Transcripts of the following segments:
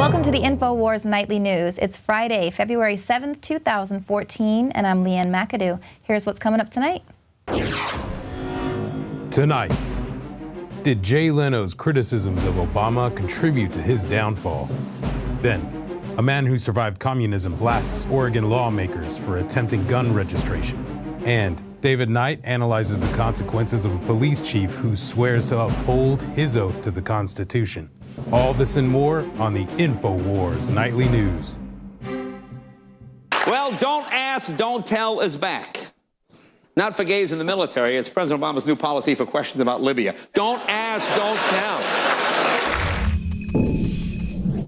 Welcome to the InfoWars Nightly News. It's Friday, February 7th, 2014, and I'm Leanne McAdoo. Here's what's coming up tonight. Tonight, did Jay Leno's criticisms of Obama contribute to his downfall? Then, a man who survived communism blasts Oregon lawmakers for attempting gun registration. And David Knight analyzes the consequences of a police chief who swears to uphold his oath to the Constitution. All this and more on the InfoWars Nightly News. Well, don't ask, don't tell is back. Not for gays in the military. It's President Obama's new policy for questions about Libya. Don't ask, don't tell.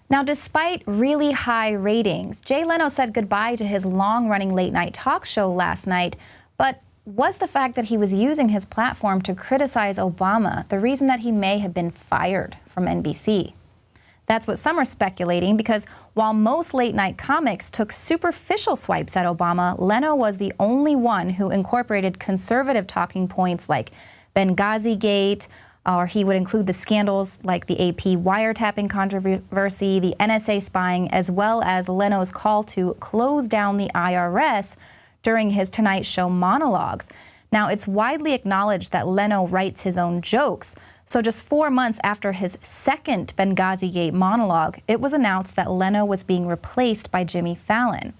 Now, despite really high ratings, Jay Leno said goodbye to his long-running late-night talk show last night. But was the fact that he was using his platform to criticize Obama the reason that he may have been fired from NBC? That's what some are speculating, because while most late-night comics took superficial swipes at Obama, Leno was the only one who incorporated conservative talking points like Benghazi Gate, or he would include the scandals like the AP wiretapping controversy, the NSA spying, as well as Leno's call to close down the IRS during his Tonight Show monologues. Now, it's widely acknowledged that Leno writes his own jokes. So just 4 months after his second Benghazi Gate monologue, it was announced that Leno was being replaced by Jimmy Fallon.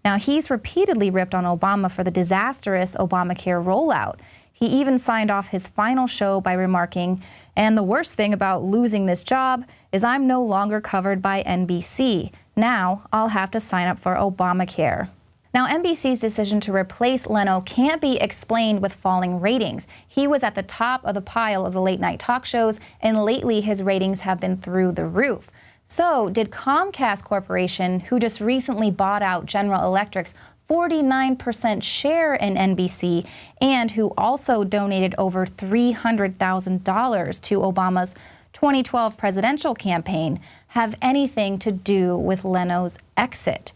Now, he's repeatedly ripped on Obama for the disastrous Obamacare rollout. He even signed off his final show by remarking, "And the worst thing about losing this job is I'm no longer covered by NBC. Now I'll have to sign up for Obamacare." Now, NBC's decision to replace Leno can't be explained with falling ratings. He was at the top of the pile of the late-night talk shows, and lately his ratings have been through the roof. So did Comcast Corporation, who just recently bought out General Electric's 49% share in NBC, and who also donated over $300,000 to Obama's 2012 presidential campaign, have anything to do with Leno's exit?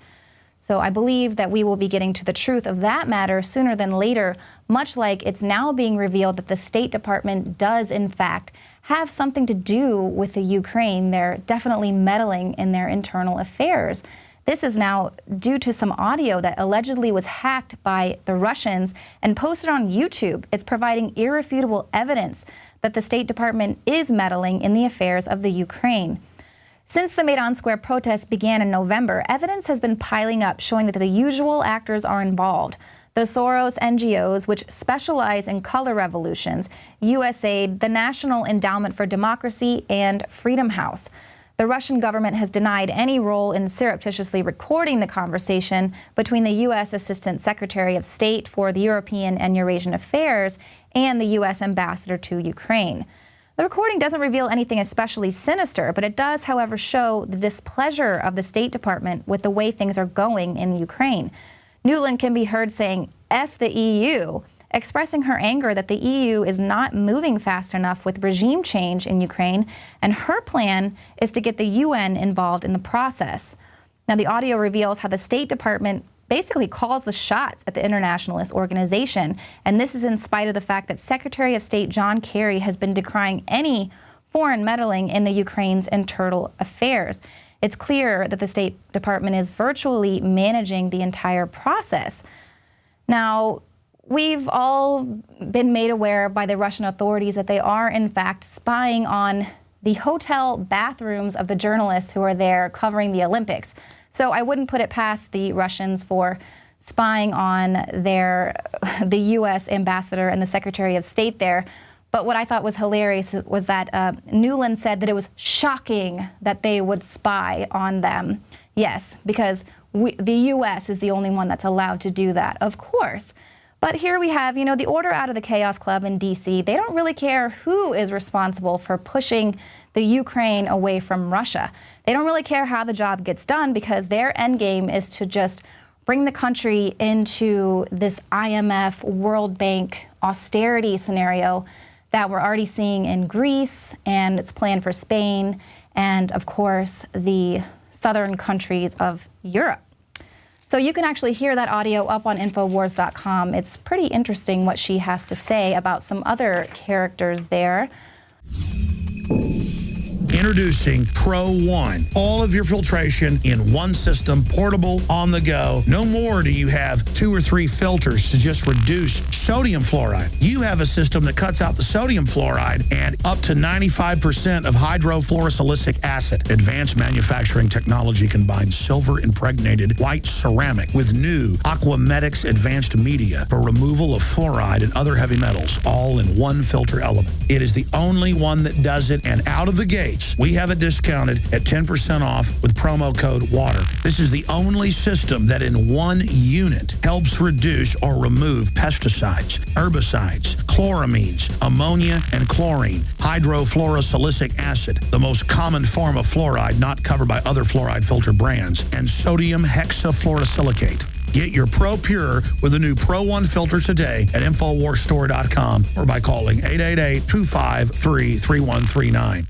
So I believe that we will be getting to the truth of that matter sooner than later, much like it's now being revealed that the State Department does, in fact, have something to do with the Ukraine. They're definitely meddling in their internal affairs. This is now due to some audio that allegedly was hacked by the Russians and posted on YouTube. It's providing irrefutable evidence that the State Department is meddling in the affairs of the Ukraine. Since the Maidan Square protests began in November, evidence has been piling up showing that the usual actors are involved. The Soros NGOs, which specialize in color revolutions, USAID, the National Endowment for Democracy, and Freedom House. The Russian government has denied any role in surreptitiously recording the conversation between the U.S. Assistant Secretary of State for the European and Eurasian Affairs and the U.S. Ambassador to Ukraine. The recording doesn't reveal anything especially sinister, but it does, however, show the displeasure of the State Department with the way things are going in Ukraine. Nuland can be heard saying, "F the EU," expressing her anger that the EU is not moving fast enough with regime change in Ukraine, and her plan is to get the UN involved in the process. Now, the audio reveals how the State Department basically calls the shots at the internationalist organization, and this is in spite of the fact that Secretary of State John Kerry has been decrying any foreign meddling in the Ukraine's internal affairs. It's clear that the State Department is virtually managing the entire process. Now, we've all been made aware by the Russian authorities that they are, in fact, spying on the hotel bathrooms of the journalists who are there covering the Olympics. So I wouldn't put it past the Russians for spying on the U.S. ambassador and the Secretary of State there. But what I thought was hilarious was that Nuland said that it was shocking that they would spy on them. Yes, because the U.S. is the only one that's allowed to do that, of course. But here we have, the order out of the Chaos Club in D.C. They don't really care who is responsible for pushing the Ukraine away from Russia. They don't really care how the job gets done, because their end game is to just bring the country into this IMF, World Bank austerity scenario that we're already seeing in Greece, and it's planned for Spain, and of course the southern countries of Europe. So you can actually hear that audio up on Infowars.com. It's pretty interesting what she has to say about some other characters there. Introducing Pro One. All of your filtration in one system, portable, on the go. No more do you have 2 or 3 filters to just reduce sodium fluoride. You have a system that cuts out the sodium fluoride and up to 95% of hydrofluorosilicic acid. Advanced manufacturing technology combines silver-impregnated white ceramic with new Aquamedics advanced media for removal of fluoride and other heavy metals, all in one filter element. It is the only one that does it, and out of the gates, we have it discounted at 10% off with promo code WATER. This is the only system that in one unit helps reduce or remove pesticides, herbicides, chloramines, ammonia, and chlorine, hydrofluorosilicic acid, the most common form of fluoride not covered by other fluoride filter brands, and sodium hexafluorosilicate. Get your Pro Pure with the new Pro One filter today at InfoWarsStore.com or by calling 888-253-3139.